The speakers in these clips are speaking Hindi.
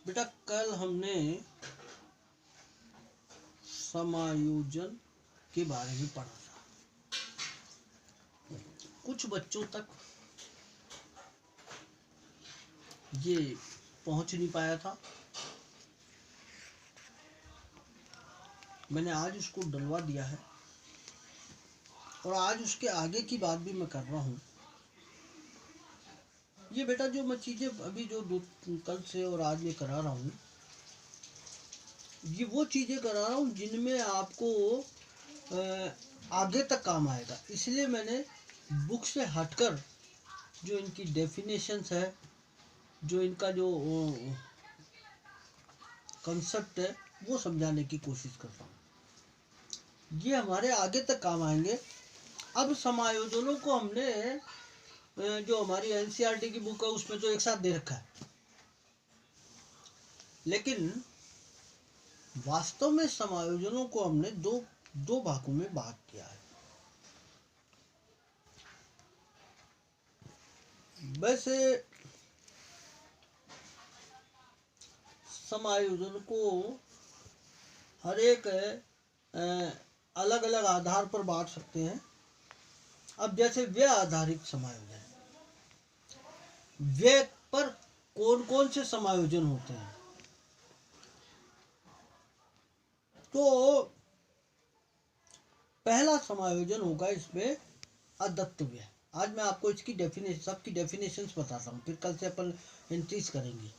बेटा कल हमने समायोजन के बारे में पढ़ा था। कुछ बच्चों तक ये पहुंच नहीं पाया था। मैंने आज उसको डलवा दिया है और आज उसके आगे की बात भी मैं कर रहा हूँ। ये बेटा जो मैं चीज़ें अभी जो कल से और आज ये करा रहा हूँ, ये वो चीज़ें करा रहा हूँ जिनमें आपको आगे तक काम आएगा। इसलिए मैंने बुक से हटकर जो इनकी डेफिनेशंस है, जो इनका जो कंसेप्ट है, वो समझाने की कोशिश कर रहा हूँ। ये हमारे आगे तक काम आएंगे। अब समायोजनों को हमने जो हमारी एनसीईआरटी की बुक है उसमें तो एक साथ दे रखा है, लेकिन वास्तव में समायोजनों को हमने दो भागों में भाग किया है। वैसे समायोजन को हर एक अलग अलग आधार पर बांट सकते हैं। अब जैसे व्यय आधारित समायोजन, व्यय पर कौन कौन से समायोजन होते हैं? तो पहला समायोजन होगा इसमें अदत्त व्यय। आज मैं आपको इसकी डेफिनेशन, सबकी डेफिनेशंस बताता हूँ, फिर कल से अपन एंट्रीज करेंगे।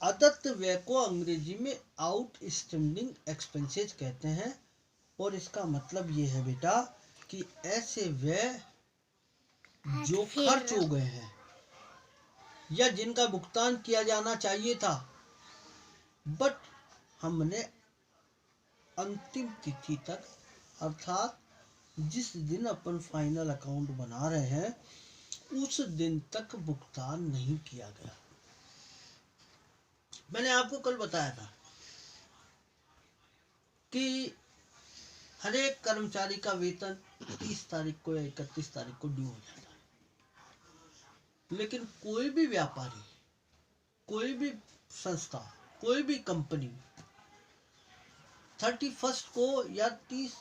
अदत्त व्यय को अंग्रेजी में आउटस्टैंडिंग एक्सपेंसेस कहते हैं और इसका मतलब ये है बेटा कि ऐसे व्यय जो खर्च हो गए हैं या जिनका भुगतान किया जाना चाहिए था, बट हमने अंतिम तिथि तक, अर्थात जिस दिन अपन फाइनल अकाउंट बना रहे हैं उस दिन तक भुगतान नहीं किया गया। मैंने आपको कल बताया था कि हर एक कर्मचारी का वेतन 30 तारीख को या 31 तारीख को ड्यू हो जाता है, लेकिन कोई भी व्यापारी, कोई भी संस्था, कोई भी कंपनी 31 को या 30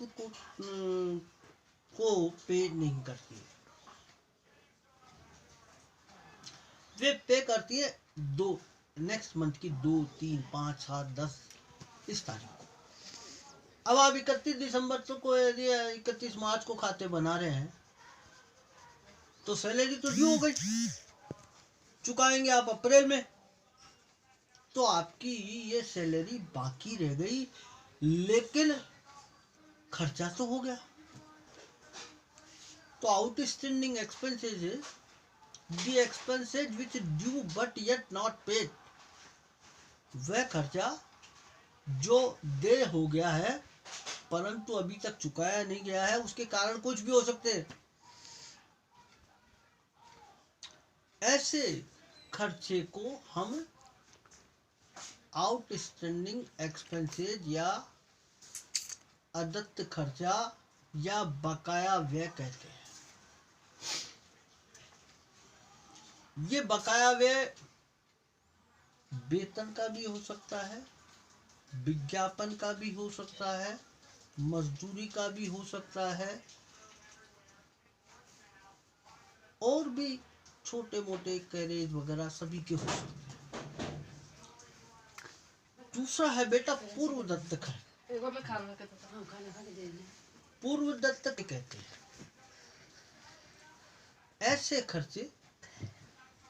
को पे नहीं करती है। वे पे करती है नेक्स्ट मंथ की 2, 3, 5, 7, 10 इस तारीख को। अब आप 31 दिसंबर को यदि 31 मार्च को खाते बना रहे हैं तो सैलरी तो ड्यू हो गई, चुकाएंगे आप अप्रैल में, तो आपकी ये सैलरी बाकी रह गई, लेकिन खर्चा तो हो गया। तो outstanding expenses the expenses which due but yet not paid, वह खर्चा जो देय हो गया है परंतु अभी तक चुकाया नहीं गया है, उसके कारण कुछ भी हो सकते हैं। ऐसे खर्चे को हम आउटस्टैंडिंग एक्सपेंसेस या अदत्त खर्चा या बकाया व्यय कहते हैं। ये बकाया व्यय वेतन का भी हो सकता है, विज्ञापन का भी हो सकता है, मजदूरी का भी हो सकता है, और भी छोटे मोटे कैरेज वगैरह सभी के हो सकते हैं। दूसरा है बेटा पूर्व दत्त खर्च। पूर्व दत्त कहते हैं ऐसे खर्चे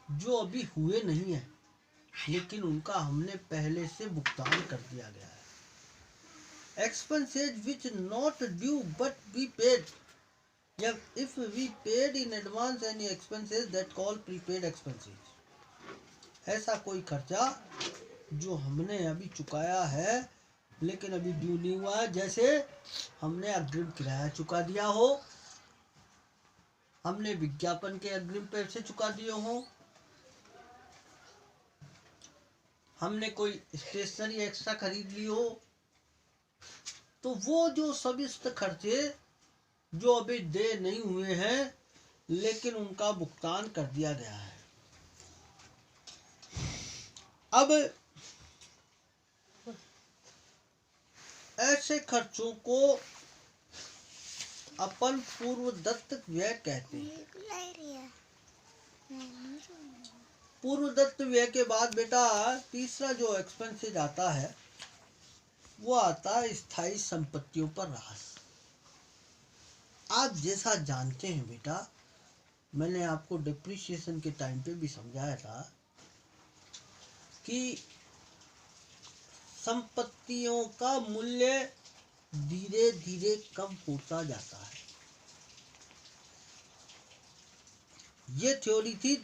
जो अभी हुए नहीं है लेकिन उनका हमने पहले से भुगतान कर दिया गया है। Expenses which not due but be paid, या if we paid in advance any expenses that call prepaid expenses. ऐसा कोई खर्चा जो हमने अभी चुकाया है लेकिन अभी ड्यू नहीं हुआ है, जैसे हमने अग्रिम किराया चुका दिया हो, हमने विज्ञापन के अग्रिम पैसे चुका दिए हो, हमने कोई स्टेशनरी एक्स्ट्रा खरीद ली हो, तो वो जो सभी खर्चे जो अभी दे नहीं हुए हैं लेकिन उनका भुगतान कर दिया गया है। अब ऐसे खर्चों को अपन पूर्व दत्त व्यय कहते हैं। पूर्व दत्त व्यय के बाद बेटा तीसरा जो एक्सपेंसेस आता है वो आता है स्थायी संपत्तियों पर ह्रास। आप जैसा जानते हैं बेटा, मैंने आपको डिप्रिसिएशन के टाइम पे भी समझाया था कि संपत्तियों का मूल्य धीरे धीरे कम होता जाता है। ये थ्योरी थी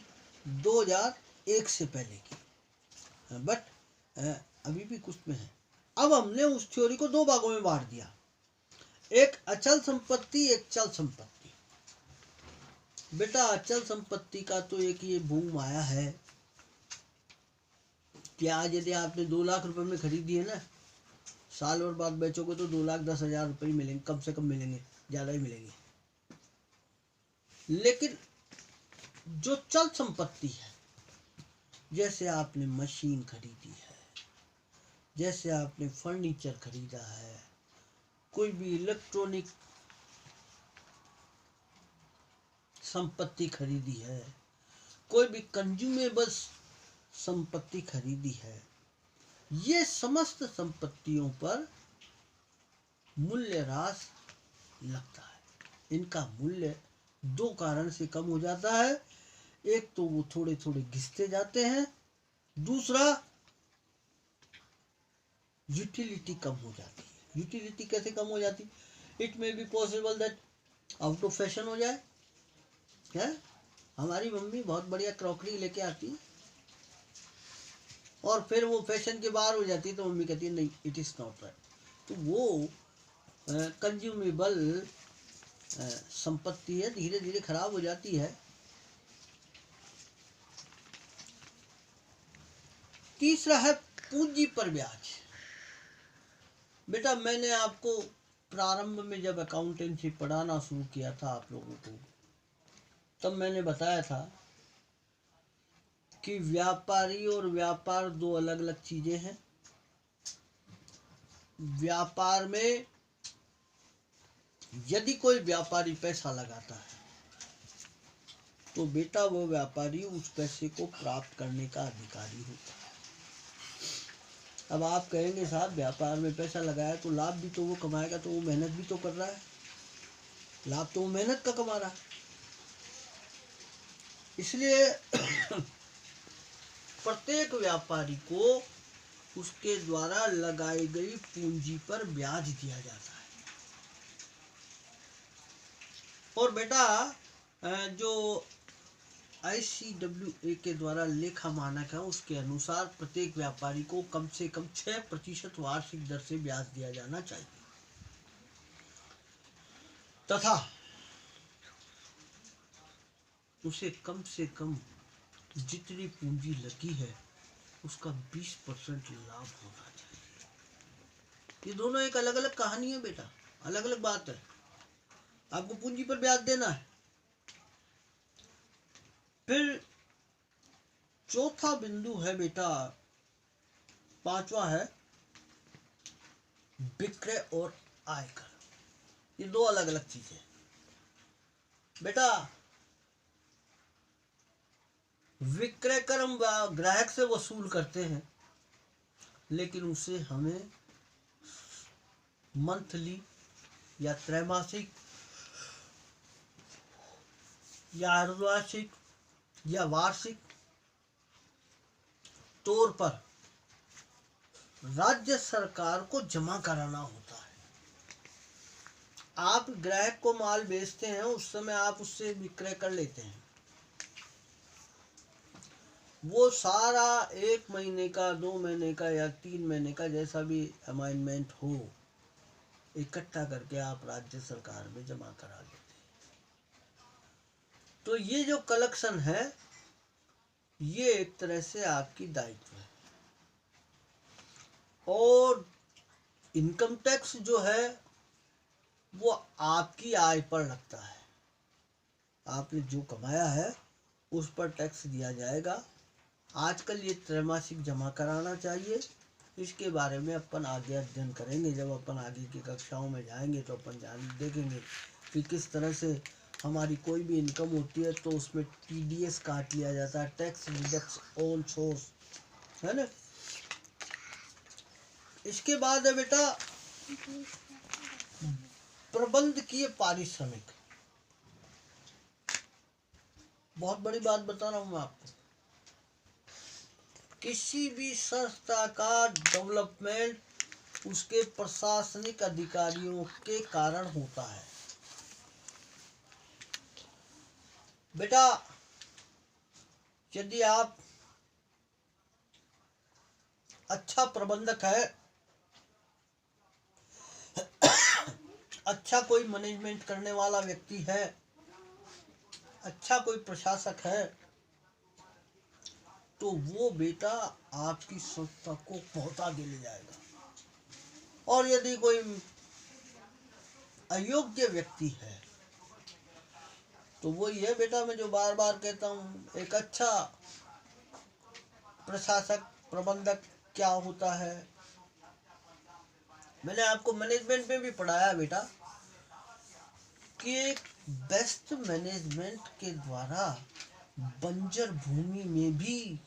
2001 से पहले की, बट अभी भी कुछ में है। अब हमने उस थ्योरी को दो भागों में बांट दिया, एक अचल संपत्ति, एक चल संपत्ति। बेटा अचल संपत्ति का तो एक ये बूम आया है कि आज यदि आपने 2 लाख रुपए में खरीदी है ना, साल भर बाद बेचोगे तो 2,10,000 रुपये मिलेंगे, कम से कम मिलेंगे, ज्यादा ही मिलेंगे। लेकिन जो चल संपत्ति है, जैसे आपने मशीन खरीदी है, जैसे आपने फर्नीचर खरीदा है, कोई भी इलेक्ट्रॉनिक संपत्ति खरीदी है, कोई भी कंज्यूमेबल संपत्ति खरीदी है, ये समस्त संपत्तियों पर मूल्यह्रास लगता है। इनका मूल्य दो कारण से कम हो जाता है, एक तो वो थोड़े थोड़े घिसते जाते हैं, दूसरा यूटिलिटी कम हो जाती है। यूटिलिटी कैसे कम हो जाती? It may be possible that out of fashion हो जाए। है, हमारी मम्मी बहुत बढ़िया क्रॉकरी लेके आती और फिर वो फैशन के बाहर हो जाती, तो मम्मी कहती है नहीं, इट इज नॉट राइट। तो वो कंज्यूमेबल संपत्ति है, धीरे धीरे खराब हो जाती है। तीसरा है पूंजी पर ब्याज। बेटा मैंने आपको प्रारंभ में जब अकाउंटेंसी पढ़ाना शुरू किया था आप लोगों को, तब मैंने बताया था कि व्यापारी और व्यापार दो अलग अलग चीजें हैं। व्यापार में यदि कोई व्यापारी पैसा लगाता है तो बेटा वो व्यापारी उस पैसे को प्राप्त करने का अधिकारी होता है। अब आप कहेंगे साहब व्यापार में पैसा लगाया तो लाभ भी तो वो कमाएगा, तो वो मेहनत भी तो कर रहा है, लाभ तो वो मेहनत का कमा रहा है। इसलिए प्रत्येक व्यापारी को उसके द्वारा लगाई गई पूंजी पर ब्याज दिया जाता है। और बेटा जो ICWA के द्वारा लेखा मानक है उसके अनुसार प्रत्येक व्यापारी को कम से कम 6% वार्षिक दर से ब्याज दिया जाना चाहिए, तथा उसे कम से कम जितनी पूंजी लगी है उसका 20% लाभ होना चाहिए। ये दोनों एक अलग अलग कहानी है बेटा, अलग अलग बात है। आपको पूंजी पर ब्याज देना है। फिर चौथा बिंदु है बेटा, पांचवा है विक्रय और आयकर। ये दो अलग अलग चीजें बेटा। विक्रय कर हम ग्राहक से वसूल करते हैं, लेकिन उसे हमें मंथली या त्रैमासिक या अर्धवार्षिक या वार्षिक तौर पर राज्य सरकार को जमा कराना होता है। आप ग्राहक को माल बेचते हैं, उस समय आप उससे विक्रय कर लेते हैं, वो सारा 1 महीने का, 2 महीने का या 3 महीने का जैसा भी अमाइनमेंट हो, इकट्ठा करके आप राज्य सरकार में जमा करा लेते हैं। तो ये जो कलेक्शन है ये एक तरह से आपकी दायित्व है। और इनकम टैक्स जो है वो आपकी आय पर लगता है। आपने जो कमाया है उस पर टैक्स दिया जाएगा। आजकल ये त्रैमासिक जमा कराना चाहिए। इसके बारे में अपन आगे अध्ययन करेंगे। जब अपन आगे की कक्षाओं में जाएंगे तो अपन देखेंगे कि किस तरह से हमारी कोई भी इनकम होती है तो उसमें TDS काट लिया जाता है, टैक्स डिडक्ट ऑन सोर्स, है ना। इसके बाद है बेटा प्रबंधकीय पारिश्रमिक। बहुत बड़ी बात बता रहा हूं मैं आपको। किसी भी संस्था का डेवलपमेंट उसके प्रशासनिक अधिकारियों के कारण होता है। बेटा यदि आप अच्छा प्रबंधक है, अच्छा कोई मैनेजमेंट करने वाला व्यक्ति है, अच्छा कोई प्रशासक है, तो वो बेटा आपकी संस्था को बहुत आगे ले जाएगा। और यदि कोई अयोग्य व्यक्ति है तो वो ये बेटा, मैं जो बार बार कहता हूँ, एक अच्छा प्रशासक प्रबंधक क्या होता है। मैंने आपको मैनेजमेंट में भी पढ़ाया बेटा कि एक बेस्ट मैनेजमेंट के द्वारा बंजर भूमि में भी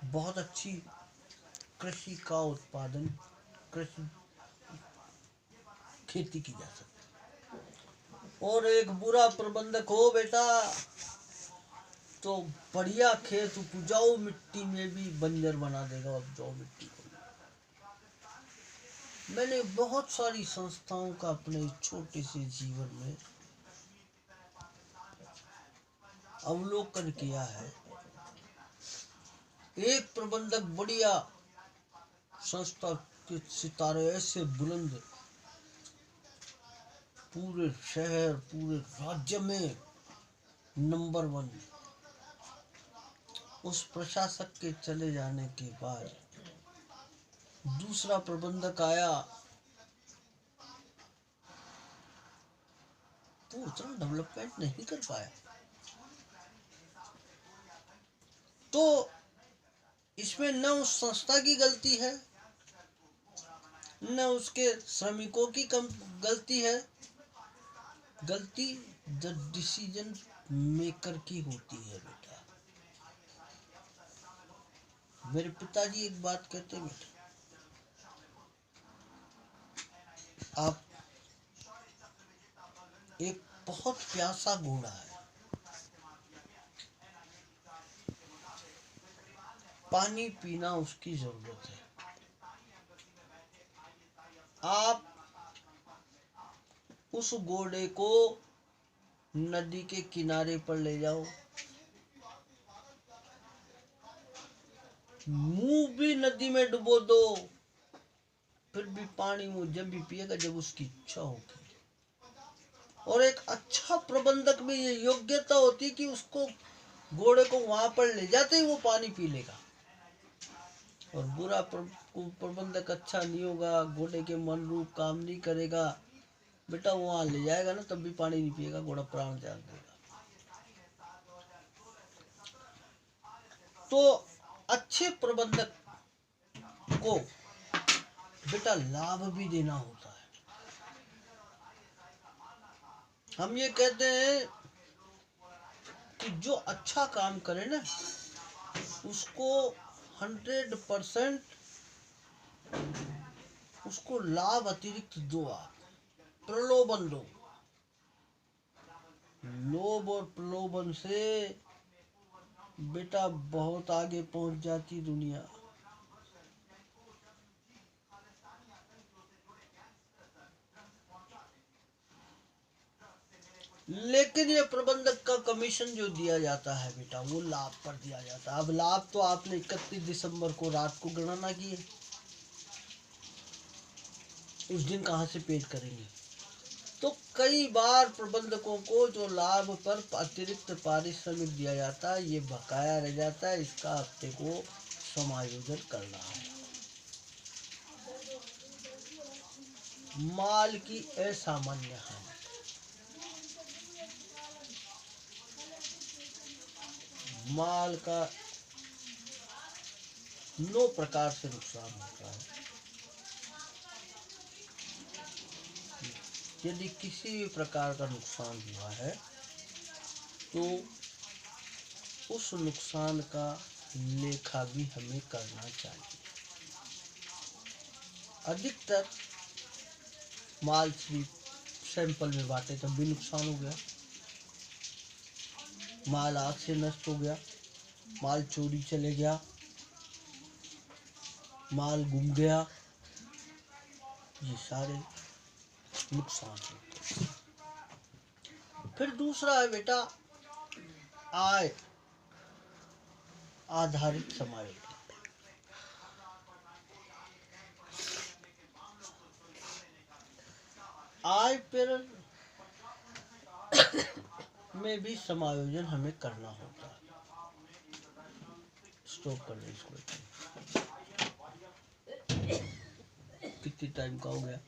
बहुत अच्छी कृषि का उत्पादन, कृषि खेती की जा सकती है। और एक बुरा प्रबंधक हो बेटा तो बढ़िया खेत उपजाऊ मिट्टी में भी बंजर बना देगा, उपजाऊ मिट्टी को। मैंने बहुत सारी संस्थाओं का अपने छोटे से जीवन में अवलोकन किया है। एक प्रबंधक बढ़िया संस्था के सितारे ऐसे बुलंद, पूरे शहर पूरे राज्य में नंबर 1। उस प्रशासक के चले जाने के बाद दूसरा प्रबंधक आया तो उतना डेवलपमेंट नहीं कर पाया। तो इसमें न उस संस्था की गलती है, न उसके श्रमिकों की कम गलती है। गलती द डिसीजन मेकर की होती है बेटा। मेरे पिताजी एक बात कहते हैं बेटा, आप एक बहुत प्यासा घोड़ा है, पानी पीना उसकी जरूरत है। आप उस घोड़े को नदी के किनारे पर ले जाओ, मुंह भी नदी में डुबो दो, फिर भी पानी वो जब भी पिएगा जब उसकी इच्छा होगी। और एक अच्छा प्रबंधक में ये योग्यता होती है कि उसको घोड़े को वहां पर ले जाते ही वो पानी पी लेगा। और बुरा प्रबंधक अच्छा नहीं होगा, घोड़े के मन रूप काम नहीं करेगा बेटा, वहां ले जाएगा ना तब भी पानी नहीं पिएगा, घोड़ा प्राण त्याग देगा। तो अच्छे प्रबंधक को बेटा लाभ भी देना होता है। हम ये कहते हैं कि जो अच्छा काम करे ना उसको 100% उसको लाभ अतिरिक्त दो, आप प्रलोभन दो। लोभ और प्रलोभन से बेटा बहुत आगे पहुंच जाती दुनिया। लेकिन ये प्रबंधक का कमीशन जो दिया जाता है बेटा वो लाभ पर दिया जाता है। अब लाभ तो आपने 31 दिसंबर को रात को गणना की है, उस दिन कहाँ से पेड करेंगे। तो कई बार प्रबंधकों को जो लाभ पर अतिरिक्त पारिश्रमिक दिया जाता है ये बकाया रह जाता है, इसका हफ्ते को समायोजन करना है। माल की असामान्य हानि, माल का 9 प्रकार से नुकसान होता है। यदि किसी भी प्रकार का नुकसान हुआ है तो उस नुकसान का लेखा भी हमें करना चाहिए। अधिकतर माल सिर्फ सैंपल में बांटे तब भी नुकसान हो गया, माल आग से नष्ट हो गया, माल चोरी चले गया, माल गुम गया, ये सारे नुकसान होते हैं। फिर दूसरा है बेटा आय आधारित समायोजन। आय पर में भी समायोजन हमें करना होता है। स्टॉप कर दे इसको। कितनी टाइम का हो गया?